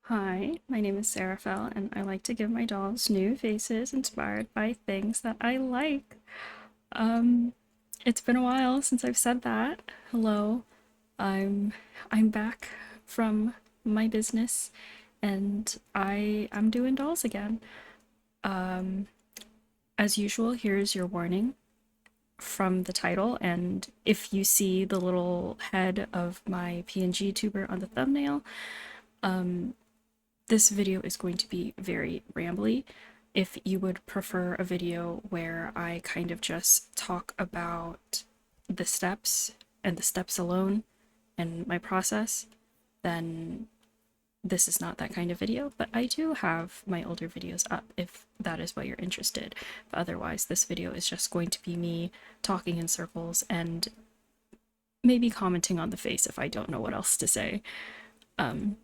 Hi, my name is Sarah Fell, and I like to give my dolls new faces inspired by things that I like. Um, it's been a while since I've said that. Hello, I'm I'm back from my business, and I'm doing dolls again. Um, as usual, here's your warning from the title, and if you see the little head of my PNG tuber on the thumbnail, um, this video is going to be very rambly. If you would prefer a video where I kind of just talk about the steps and the steps alone and my process, then this is not that kind of video, but I do have my older videos up if that is what you're interested. But otherwise, this video is just going to be me talking in circles and maybe commenting on the face if I don't know what else to say. Um,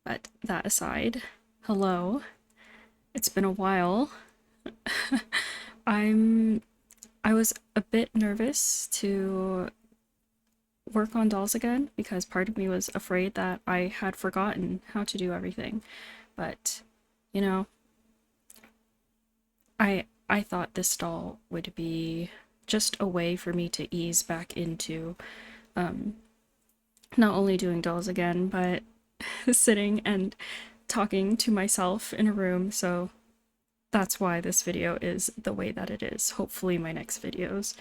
but that aside, hello. It's been a while. I'm I was a bit nervous to work on dolls again because part of me was afraid that I had forgotten how to do everything. But, you know, I thought this doll would be just a way for me to ease back into um not only doing dolls again, but sitting and talking to myself in a room. So that's why this video is the way that it is. Hopefully my next videos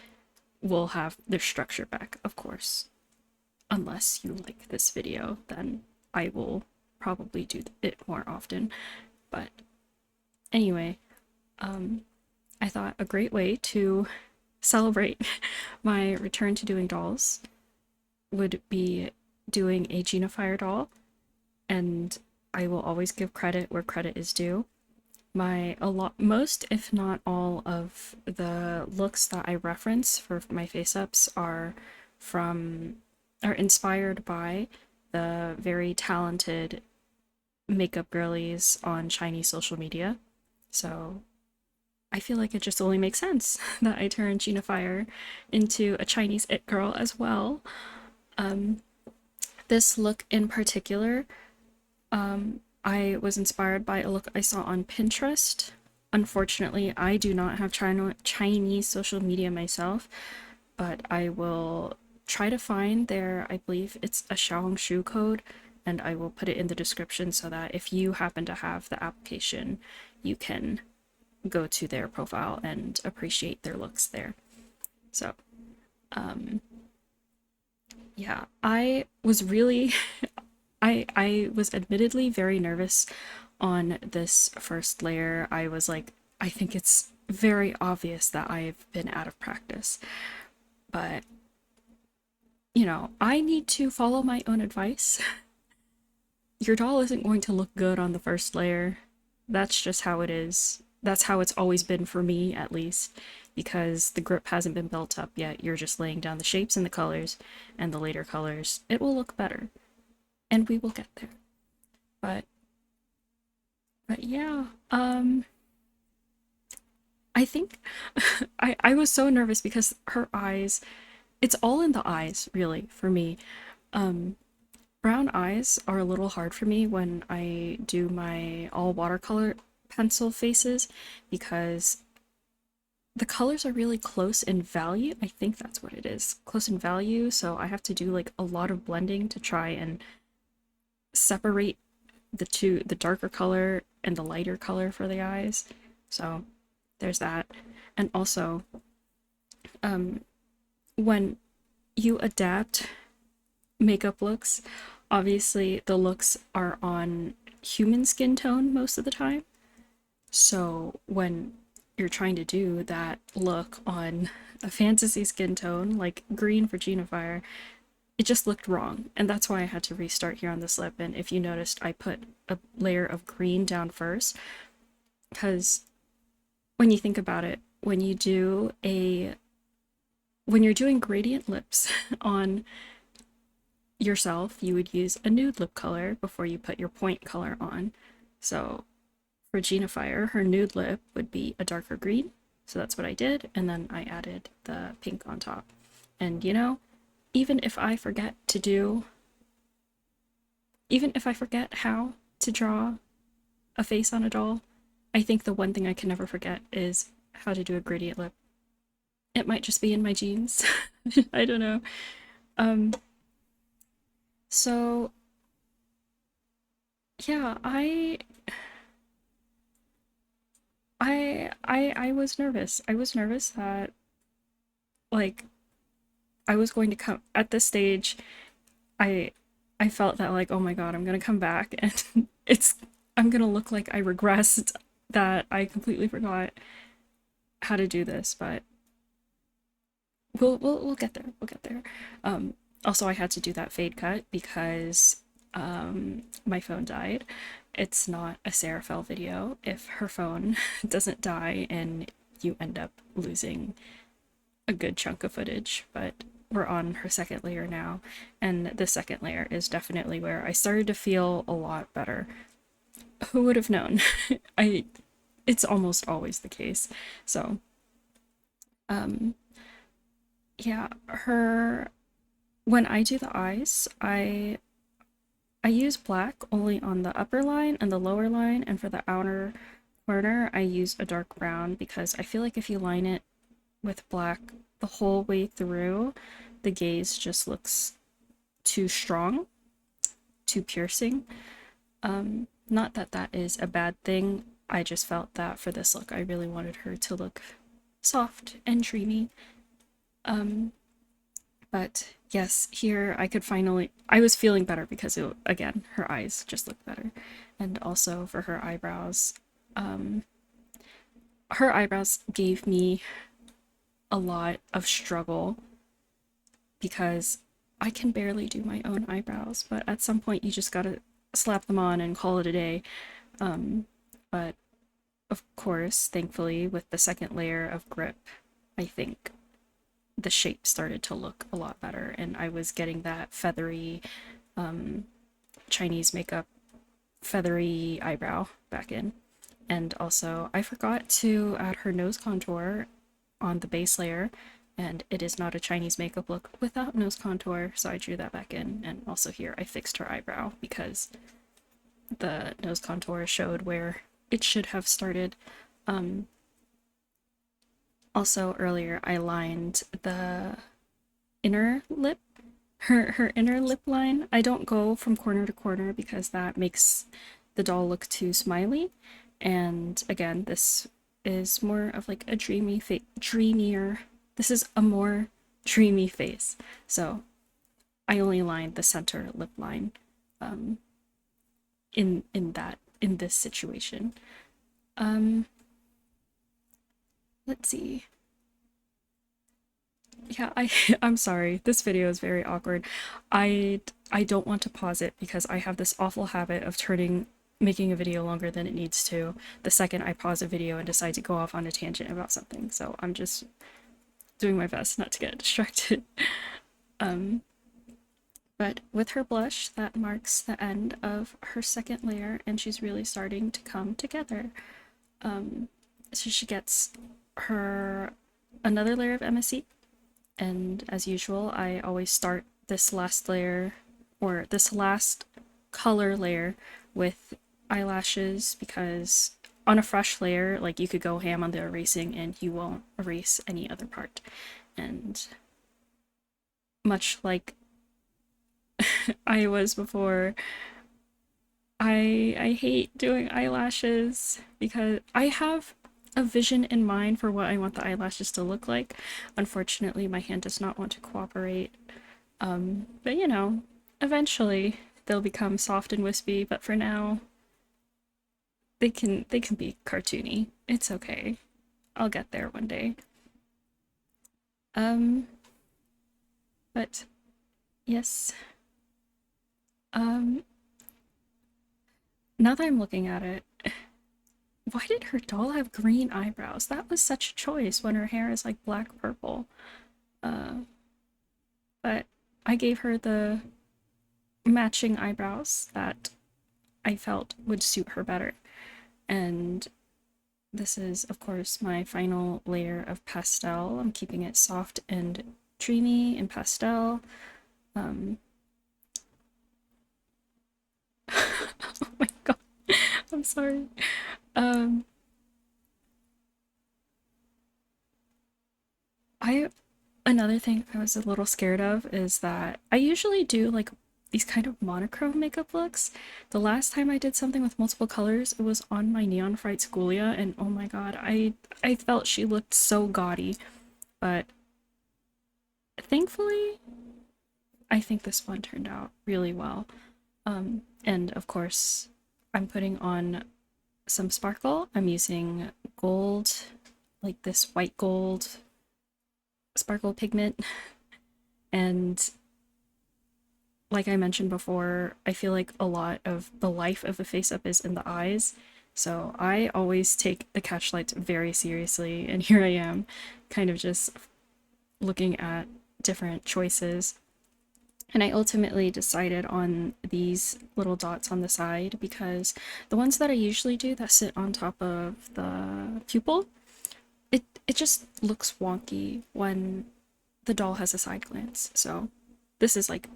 will have their structure back, of course. Unless you like this video, then I will probably do it more often. But anyway, I thought a great way to celebrate my return to doing dolls would be doing a Jinafire doll, and I will always give credit where credit is due. Most if not all of the looks that I reference for my face-ups are inspired by the very talented makeup girlies on Chinese social media. So I feel like it just only makes sense that I turn Jinafire into a Chinese it girl as well. Um, this look in particular, I was inspired by a look I saw on Pinterest. Unfortunately, I do not have Chinese social media myself, but I will try to find I believe it's a Xiaohongshu code, and I will put it in the description so that if you happen to have the application, you can go to their profile and appreciate their looks there. So, um, yeah, I was really I was admittedly very nervous on this first layer. I was like, I think it's very obvious that I've been out of practice. But, I need to follow my own advice. Your doll isn't going to look good on the first layer. That's just how it is. That's how it's always been for me, at least, because the grip hasn't been built up yet. You're just laying down the shapes and the colors, and the later colors. It will look better, and we will get there. But yeah, I think I was so nervous because her eyes, it's all in the eyes, really, for me. Um, Brown eyes are a little hard for me when I do my all watercolor pencil faces because the colors are really close in value. I think that's what it is, close in value. So I have to do like a lot of blending to try and separate the darker color and the lighter color for the eyes. So there's that. And also, um, when you adapt makeup looks, obviously the looks are on human skin tone most of the time. So when you're trying to do that look on a fantasy skin tone, like green for Jinafire, it just looked wrong. And that's why I had to restart here on this lip. And if you noticed, I put a layer of green down first, because when you think about it, when you're doing gradient lips on yourself, you would use a nude lip color before you put your point color on. So for Jinafire, her nude lip would be a darker green. So that's what I did, and then I added the pink on top. And even if I forget how to draw a face on a doll. I think the one thing I can never forget is how to do a gradient lip. It might just be in my genes. I don't know. Um, so yeah, I was nervous. I was nervous that like I was going to come at this stage. I I felt that like, oh my god, I'm gonna come back and I'm gonna look like I regressed, that I completely forgot how to do this, but we'll get there. We'll get there. Also, I had to do that fade cut because my phone died. It's not a Seraphel video. If her phone doesn't die and you end up losing a good chunk of footage, but we're on her second layer now, and the second layer is definitely where I started to feel a lot better. Who would have known? I it's almost always the case. So, um yeah, her when I do the eyes, I use black only on the upper line and the lower line, and for the outer corner, I use a dark brown because I feel like if you line it with black the whole way through, the gaze just looks too strong, too piercing. Not that that is a bad thing. I just felt that for this look, I really wanted her to look soft and dreamy. But yes, here I was feeling better because again, her eyes just looked better. And also for her eyebrows gave me a lot of struggle because I can barely do my own eyebrows, but at some point you just gotta slap them on and call it a day. But of course, thankfully, with the second layer of grip, I think the shape started to look a lot better, and I was getting that feathery Chinese makeup feathery eyebrow back in. And also, I forgot to add her nose contour on the base layer, and it is not a Chinese makeup look without nose contour, so I drew that back in. And also here, I fixed her eyebrow because the nose contour showed where it should have started. Also, earlier, I lined the inner lip, her inner lip line. I don't go from corner to corner because that makes the doll look too smiley. And again, this is more of like a dreamier. This is a more dreamy face. So I only lined the center lip line in this situation. Let's see. Yeah, I'm sorry. This video is very awkward. I don't want to pause it because I have this awful habit of making a video longer than it needs to the second I pause a video and decide to go off on a tangent about something. So I'm just doing my best not to get distracted. But with her blush, that marks the end of her second layer, and she's really starting to come together. So she gets her another layer of MSC, and as usual, I always start this last layer, or this last color layer, with eyelashes, because on a fresh layer, like, you could go ham on the erasing and you won't erase any other part. And much like I was before, I hate doing eyelashes because I have a vision in mind for what I want the eyelashes to look like. Unfortunately, my hand does not want to cooperate. But you know, eventually they'll become soft and wispy, but for now they can be cartoony. It's okay. I'll get there one day. But yes. Now that I'm looking at it, why did her doll have green eyebrows? That was such a choice when her hair is like black purple. But I gave her the matching eyebrows that I felt would suit her better. And this is, of course, my final layer of pastel. I'm keeping it soft and dreamy in pastel. Oh my god. sorry. Um, I Another thing I was a little scared of is that I usually do like these kind of monochrome makeup looks. The last time I did something with multiple colors, it was on my Neon Fright Schoolia, and oh my god, I felt she looked so gaudy. But thankfully, I think this one turned out really well. And of course, I'm putting on some sparkle. I'm using gold, like this white gold sparkle pigment. And like I mentioned before, I feel like a lot of the life of the face up is in the eyes. So I always take the catch lights very seriously. And here I am, kind of just looking at different choices. And I ultimately decided on these little dots on the side because the ones that I usually do that sit on top of the pupil, it just looks wonky when the doll has a side glance. So this is like,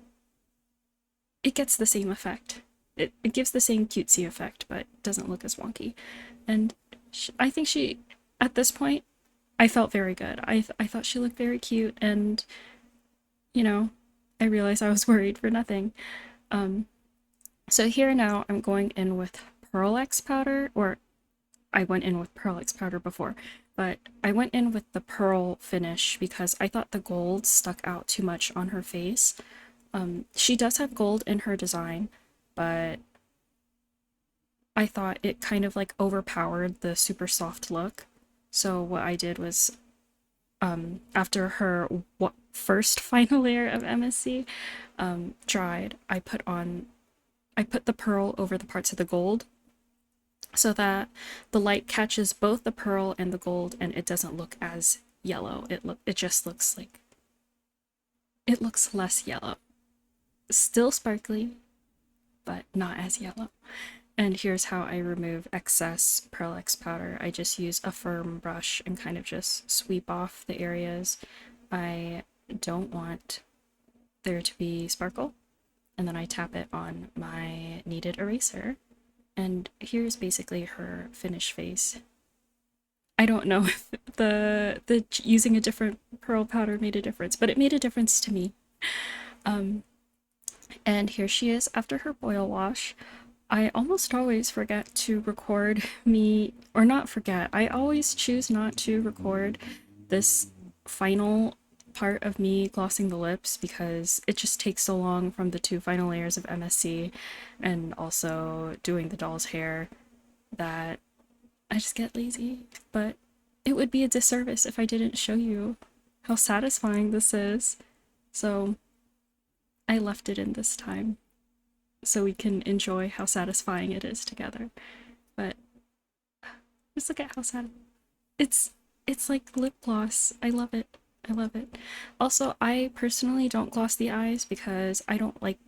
it gets the same effect. It gives the same cutesy effect, but doesn't look as wonky. And I think she, at this point, I felt very good. I thought she looked very cute, and you know, I realized I was worried for nothing. Um, so here now I'm going in with Pearl X powder, or I went in with Pearl X powder before, but I went in with the pearl finish because I thought the gold stuck out too much on her face. She does have gold in her design, but I thought it kind of like overpowered the super soft look. So what I did was, after her first final layer of MSC dried, I put the pearl over the parts of the gold so that the light catches both the pearl and the gold, and it doesn't look as yellow. It just looks like, it looks less yellow. Still sparkly, but not as yellow. And here's how I remove excess Pearl X powder. I just use a firm brush and kind of just sweep off the areas I don't want there to be sparkle. And then I tap it on my kneaded eraser. And here's basically her finished face. I don't know if the using a different pearl powder made a difference, but it made a difference to me. And here she is after her boil wash. I almost always forget to record me, or not forget, I always choose not to record this final part of me glossing the lips because it just takes so long from the two final layers of MSC and also doing the doll's hair that I just get lazy. But it would be a disservice if I didn't show you how satisfying this is. So I left it in this time so we can enjoy how satisfying it is together. But just look at how sad it's like lip gloss. I love it. I love it. Also, I personally don't gloss the eyes because I don't like,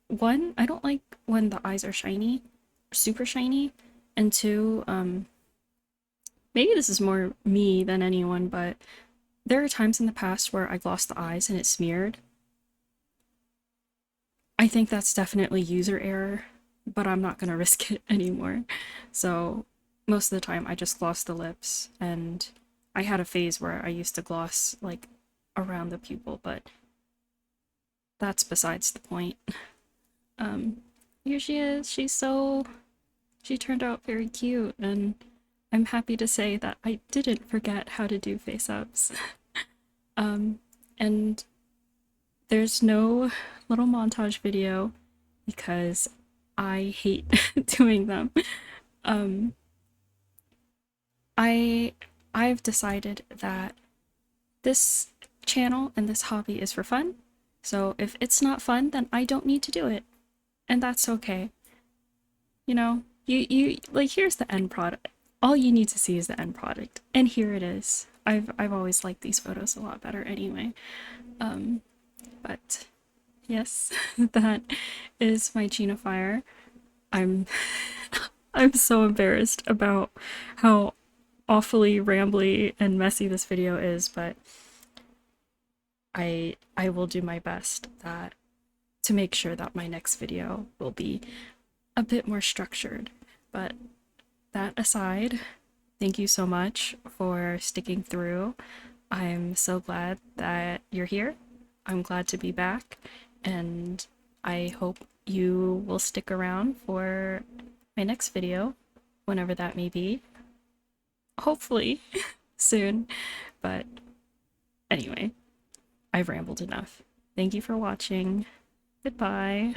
one, I don't like when the eyes are shiny, super shiny, and two, maybe this is more me than anyone, but there are times in the past where I glossed the eyes and it smeared. I think that's definitely user error, but I'm not gonna risk it anymore. So most of the time I just gloss the lips, and I had a phase where I used to gloss like around the pupil, but that's besides the point. Um, Here she is. She turned out very cute, and I'm happy to say that I didn't forget how to do face ups. And there's no little montage video because I hate doing them. Um, I've decided that this channel and this hobby is for fun. So if it's not fun, then I don't need to do it. And that's okay. You know, you like, here's the end product. All you need to see is the end product. And here it is. I've always liked these photos a lot better anyway. But yes, that is my Jinafire. I'm I'm so embarrassed about how awfully rambly and messy this video is, but I will do my best to make sure that my next video will be a bit more structured. But that aside, thank you so much for sticking through. I'm so glad that you're here. I'm glad to be back, and I hope you will stick around for my next video, whenever that may be. Hopefully soon. But anyway, I've rambled enough. Thank you for watching. Goodbye.